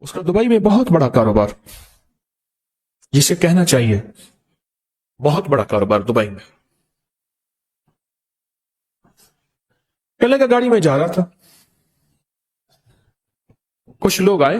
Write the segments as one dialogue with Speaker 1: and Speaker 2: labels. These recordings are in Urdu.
Speaker 1: اس کا دبئی میں بہت بڑا کاروبار، جسے کہنا چاہیے بہت بڑا کاروبار دبئی میں. کہنے کا گاڑی میں جا رہا تھا، کچھ لوگ آئے،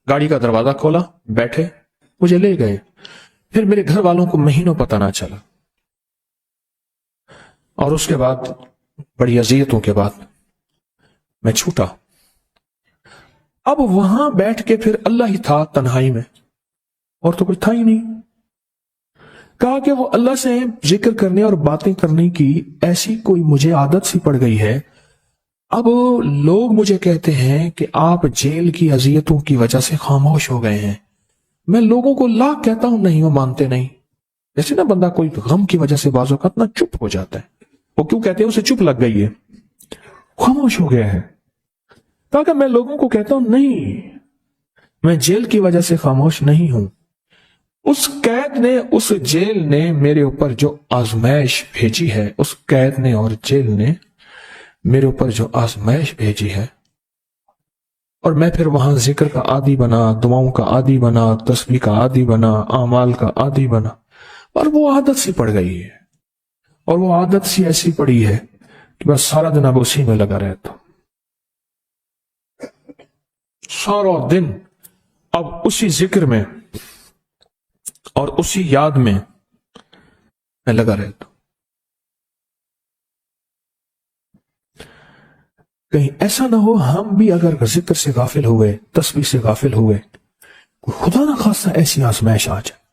Speaker 1: گاڑی کا دروازہ کھولا، بیٹھے، مجھے لے گئے. پھر میرے گھر والوں کو مہینوں پتہ نہ چلا، اور اس کے بعد بڑی اذیتوں کے بعد میں چھوٹا. اب وہاں بیٹھ کے پھر اللہ ہی تھا تنہائی میں، اور تو کچھ تھا ہی نہیں. کہا کہ وہ اللہ سے ذکر کرنے اور باتیں کرنے کی ایسی کوئی مجھے عادت سی پڑ گئی ہے. اب لوگ مجھے کہتے ہیں کہ آپ جیل کی اذیتوں کی وجہ سے خاموش ہو گئے ہیں. میں لوگوں کو لاکھ کہتا ہوں، نہیں، وہ مانتے نہیں. جیسے نا بندہ کوئی غم کی وجہ سے بعض اوقات اتنا چپ ہو جاتا ہے. وہ کیوں کہتے ہیں؟ اسے چپ لگ گئی ہے، خاموش ہو گیا ہے. تاکہ میں لوگوں کو کہتا ہوں، نہیں، میں جیل کی وجہ سے خاموش نہیں ہوں. اس قید نے، اس جیل نے میرے اوپر جو آزمائش بھیجی ہے، اس قید نے اور جیل نے میرے اوپر جو آزمائش بھیجی ہے، اور میں پھر وہاں ذکر کا عادی بنا، دعاؤں کا عادی بنا، تسبیح کا عادی بنا، اعمال کا عادی بنا، اور وہ عادت سی پڑ گئی ہے. اور وہ عادت سی ایسی پڑی ہے کہ بس سارا دن اب اسی میں لگا رہتا ہوں. سارا دن اب اسی ذکر میں اور اسی یاد میں لگا رہتا ہوں. کہیں ایسا نہ ہو ہم بھی اگر ذکر سے غافل ہوئے، تسبیح سے غافل ہوئے، خدا نہ خواستہ ایسی آزمائش آ جائے،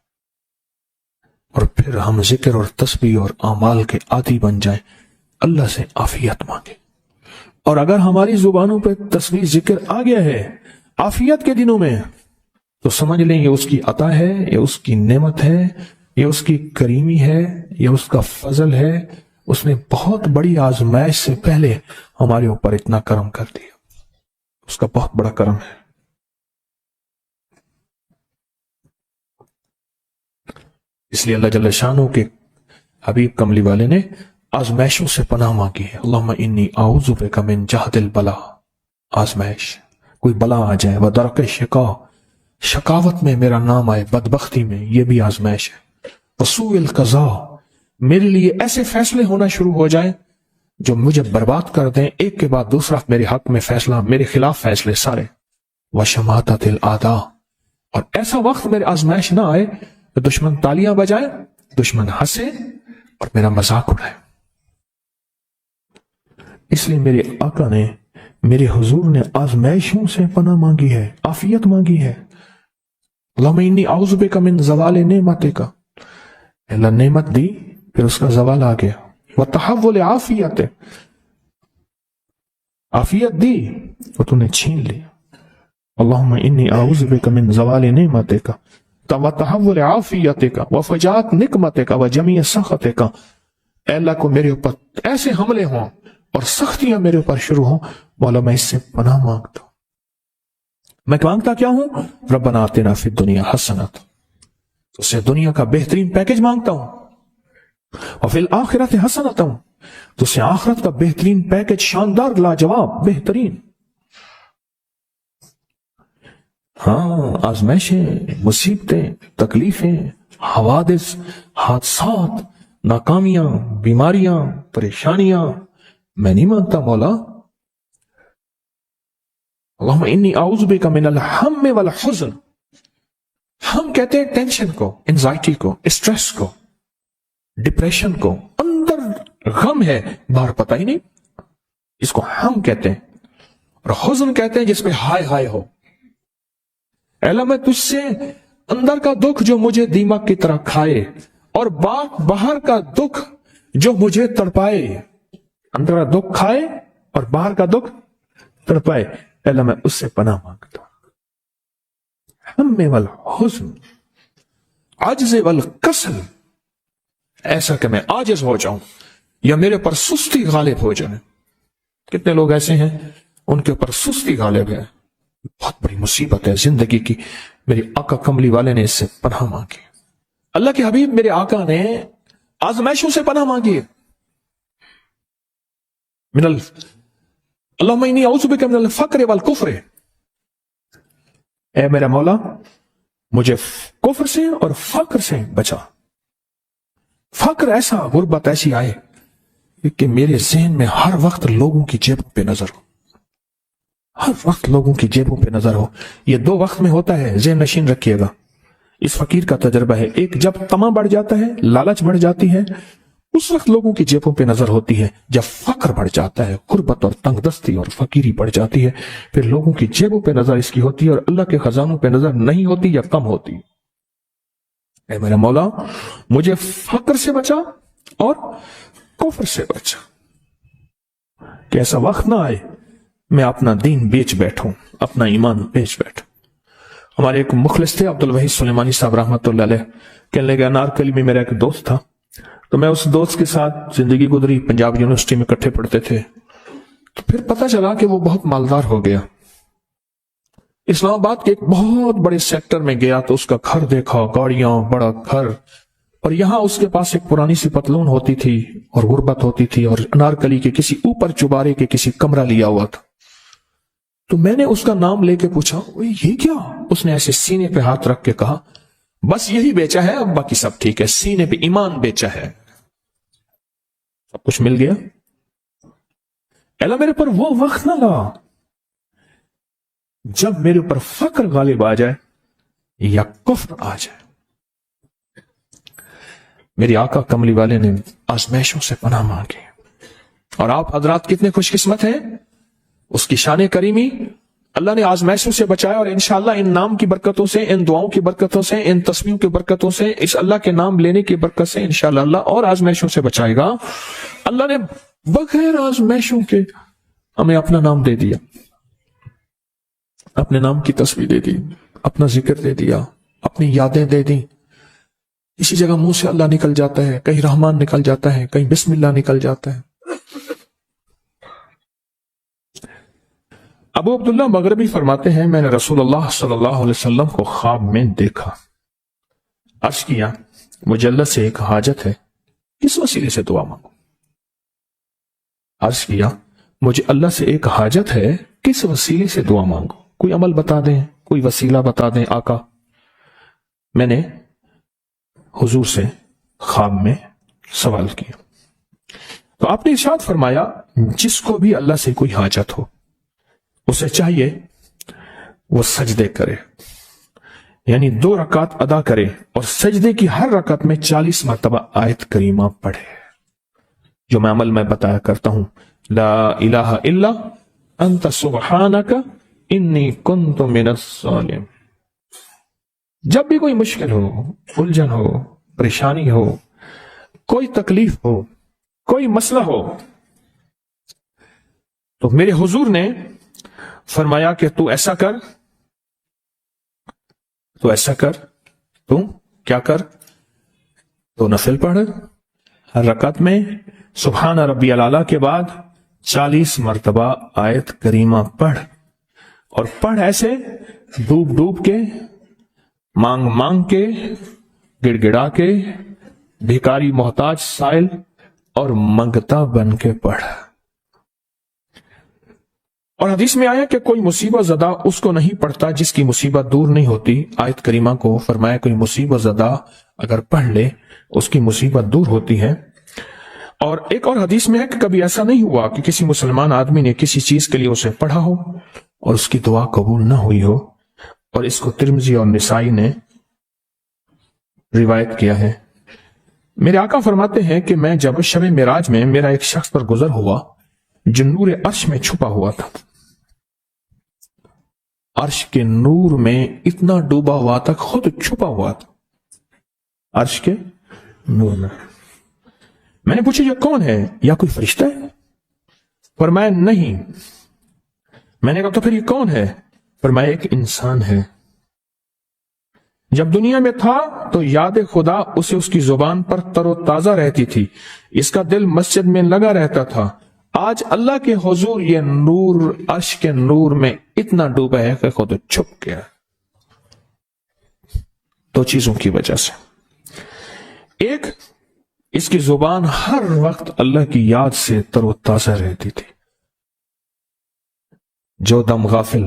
Speaker 1: اور پھر ہم ذکر اور تسبیح اور اعمال کے عادی بن جائیں. اللہ سے عافیت مانگے. اور اگر ہماری زبانوں پہ تسبیح ذکر آ گیا ہے عافیت کے دنوں میں، تو سمجھ لیں یہ اس کی عطا ہے، یہ اس کی نعمت ہے، یہ اس کی کریمی ہے، یہ اس کا فضل ہے. اس نے بہت بڑی آزمائش سے پہلے ہمارے اوپر اتنا کرم کر دیا. اس کا بہت بڑا کرم ہے. اس لیے اللہ جل شانہ کے حبیب کملی والے نے آزمائشوں سے پناہ مانگی ہے. اللہم انی اعوذ بک من جہد البلا. آزمائش، کوئی بلا آ جائے، ودرک الشقا، شقاوت میں میرا نام آئے، بدبختی میں، یہ بھی آزمائش ہے. وسوء القضاء، میرے لیے ایسے فیصلے ہونا شروع ہو جائیں جو مجھے برباد کر دیں، ایک کے بعد دوسرا میرے حق میں فیصلہ، میرے خلاف فیصلے سارے. وشماتۃ الاعداء، اور ایسا وقت میرے آزمائش نہ آئے کہ دشمن تالیاں بجائے، دشمن ہنسے اور میرا مذاق اڑائے. اس لیے میرے آقا نے، میرے حضور نے آزمائشوں سے پناہ مانگی ہے، عافیت مانگی ہے. اللہم انی اعوذ بک من زوال نعمتک، اللہ نعمت دی پھر اس کا زوال آ گیا. وتحول عافیت، عافیت دی اور تو نے چھین لیا. اللہم انی اعوذ بک من زوال نعمتک وتحول عافیتک وفجاءت نقمتک وجمیع سخطک. اے اللہ کو میرے اوپر ایسے حملے ہوں اور سختیاں میرے اوپر شروع ہوں، مولا میں اس سے پناہ مانگتا ہوں. میں مانگتا کیا ہوں؟ ربنا آتنا فی الدنیا حسنۃ، تو اس سے دنیا کا بہترین پیکج مانگتا ہوں. وفی الآخرۃ حسنۃ، تو اس سے آخرت کا بہترین پیکج، شاندار، لاجواب، بہترین. ہاں، آزمائشیں، مصیبتیں، تکلیفیں، حوادث، حادثات، ناکامیاں، بیماریاں، پریشانیاں، میں نہیں مانگتا مولا. اللہم انی اعوذ بک من الہم والحزن. ہم کہتے ہیں ٹینشن کو، انزائٹی کو، اسٹریس کو، ڈپریشن کو، اندر غم ہے باہر پتہ ہی نہیں، اس کو ہم کہتے ہیں. اور حزن کہتے ہیں جس میں ہائے ہائے ہو. اے اللہ میں تجھ سے اندر کا دکھ جو مجھے دیمک کی طرح کھائے، اور باہر کا دکھ جو مجھے تڑپائے، اندر کا دکھ کھائے اور باہر کا دکھ تڑپائے، اے اللہ میں اس سے پناہ مانگتا ہوں. ہم والحزن، عجز والکسل، ایسا کہ میں عاجز ہو جاؤں یا میرے پر سستی غالب ہو جائے. کتنے لوگ ایسے ہیں ان کے اوپر سستی غالب ہے. بہت بڑی مصیبت ہے زندگی کی. میرے آقا کملی والے نے اس سے پناہ مانگی. اللہ کے حبیب میرے آقا نے آزمائشوں سے پناہ مانگی. اللہم انی اعوذ بک من الفقر والکفر، اے میرا مولا مجھے کفر سے اور فقر سے بچا. فقر ایسا، غربت ایسی آئے کہ میرے ذہن میں ہر وقت لوگوں کی جیبوں پہ نظر ہو، ہر وقت لوگوں کی جیبوں پہ نظر ہو. یہ دو وقت میں ہوتا ہے، ذہن نشین رکھیے گا. اس فقیر کا تجربہ ہے، ایک جب طمع بڑھ جاتا ہے، لالچ بڑھ جاتی ہے، اس وقت لوگوں کی جیبوں پہ نظر ہوتی ہے. جب فقر بڑھ جاتا ہے، غربت اور تنگ دستی اور فقیری بڑھ جاتی ہے، پھر لوگوں کی جیبوں پہ نظر اس کی ہوتی ہے اور اللہ کے خزانوں پہ نظر نہیں ہوتی یا کم ہوتی. اے میرا مولا مجھے فقر سے بچا اور کفر سے بچا، کہ ایسا وقت نہ آئے میں اپنا دین بیچ بیٹھوں، اپنا ایمان بیچ بیٹھوں. ہمارے ایک مخلص تھے عبد الوحید سلیمانی صاحب رحمۃ اللہ علیہ، کہنے لگے انارکلی میں میرا ایک دوست تھا، تو میں اس دوست کے ساتھ زندگی گزری، پنجاب یونیورسٹی میں اکٹھے پڑھتے تھے. تو پھر پتہ چلا کہ وہ بہت مالدار ہو گیا. اسلام آباد کے ایک بہت بڑے سیکٹر میں گیا تو اس کا گھر دیکھا، گاڑیاں، بڑا گھر، اور یہاں اس کے پاس ایک پرانی سی پتلون ہوتی تھی اور غربت ہوتی تھی اور انارکلی کے کسی اوپر چبارے کے کسی کمرہ لیا ہوا تھا. تو میں نے اس کا نام لے کے پوچھا یہ کیا؟ اس نے ایسے سینے پہ ہاتھ رکھ کے کہا بس یہی بیچا ہے، اب باقی سب ٹھیک ہے، سینے پہ ایمان بیچا ہے، سب کچھ مل گیا. اللہ میرے پر وہ وقت نہ لا جب میرے اوپر فقر غالب آ جائے یا کفر آ جائے. میری آقا کملی والے نے آزمائشوں سے پناہ مانگی، اور آپ حضرات کتنے خوش قسمت ہیں، اس کی شان کریمی اللہ نے آزمائشوں سے بچایا. اور انشاءاللہ ان نام کی برکتوں سے، ان دعاؤں کی برکتوں سے، ان تسبیحوں کی برکتوں سے، اس اللہ کے نام لینے کی برکت سے انشاءاللہ اللہ اور آزمائشوں سے بچائے گا. اللہ نے بغیر آزمائشوں کے ہمیں اپنا نام دے دیا، اپنے نام کی تسبیح دے دی، اپنا ذکر دے دیا، اپنی یادیں دے دی. اسی جگہ منہ سے اللہ نکل جاتا ہے، کہیں رحمان نکل جاتا ہے، کہیں بسم اللہ نکل جاتا ہے. ابو عبداللہ مغربی فرماتے ہیں میں نے رسول اللہ صلی اللہ علیہ وسلم کو خواب میں دیکھا، عرض کیا مجھے اللہ سے ایک حاجت ہے، کس وسیلے سے دعا مانگوں؟ عرض کیا مجھے اللہ سے ایک حاجت ہے، کس وسیلے سے دعا مانگوں؟ کوئی عمل بتا دیں، کوئی وسیلہ بتا دیں آقا. میں نے حضور سے خواب میں سوال کیا تو آپ نے ارشاد فرمایا جس کو بھی اللہ سے کوئی حاجت ہو اسے چاہیے وہ سجدے کرے، یعنی 2 رکعت ادا کرے اور سجدے کی ہر رکعت میں 40 مرتبہ آیت کریمہ پڑھے، جو میں عمل میں بتایا کرتا ہوں. لا الہ الا انت سبحانک انی کنت من الظالمین. جب بھی کوئی مشکل ہو، الجھن ہو، پریشانی ہو، کوئی تکلیف ہو، کوئی مسئلہ ہو، تو میرے حضور نے فرمایا کہ تو ایسا کر، تو ایسا کر، تو کیا کر، تو نفل پڑھ، ہر رکعت میں سبحان ربی الاعلیٰ کے بعد 40 مرتبہ آیت کریمہ پڑھ، اور پڑھ ایسے ڈوب ڈوب کے، مانگ مانگ کے، گڑ گڑا کے، بھکاری محتاج سائل اور منگتا بن کے پڑھ. اور حدیث میں آیا کہ کوئی مصیبت زدہ اس کو نہیں پڑھتا جس کی مصیبت دور نہیں ہوتی. آیت کریمہ کو فرمایا کوئی مصیبت زدہ اگر پڑھ لے اس کی مصیبت دور ہوتی ہے. اور ایک اور حدیث میں ہے کہ کبھی ایسا نہیں ہوا کہ کسی مسلمان آدمی نے کسی چیز کے لیے اسے پڑھا ہو اور اس کی دعا قبول نہ ہوئی ہو. اور اس کو ترمذی اور نسائی نے روایت کیا ہے. میرے آقا فرماتے ہیں کہ میں جب شب معراج میں میرا ایک شخص پر گزر ہوا جو نور عرش میں چھپا ہوا تھا، عرش کے نور میں اتنا ڈوبا ہوا تھا، خود چھپا ہوا تھا عرش کے نور میں. میں نے پوچھا یہ کون ہے، یا کوئی فرشتہ ہے؟ فرمایا نہیں. میں نے کہا تو پھر یہ کون ہے؟ فرمایا ایک انسان ہے. جب دنیا میں تھا تو یاد خدا اسے اس کی زبان پر تر و تازہ رہتی تھی، اس کا دل مسجد میں لگا رہتا تھا. آج اللہ کے حضور یہ نور عرش کے نور میں اتنا ڈوبا ہے کہ خود چھپ گیا. 2 چیزوں کی وجہ سے. ایک، اس کی زبان ہر وقت اللہ کی یاد سے تر و تازہ رہتی تھی. جو دم غافل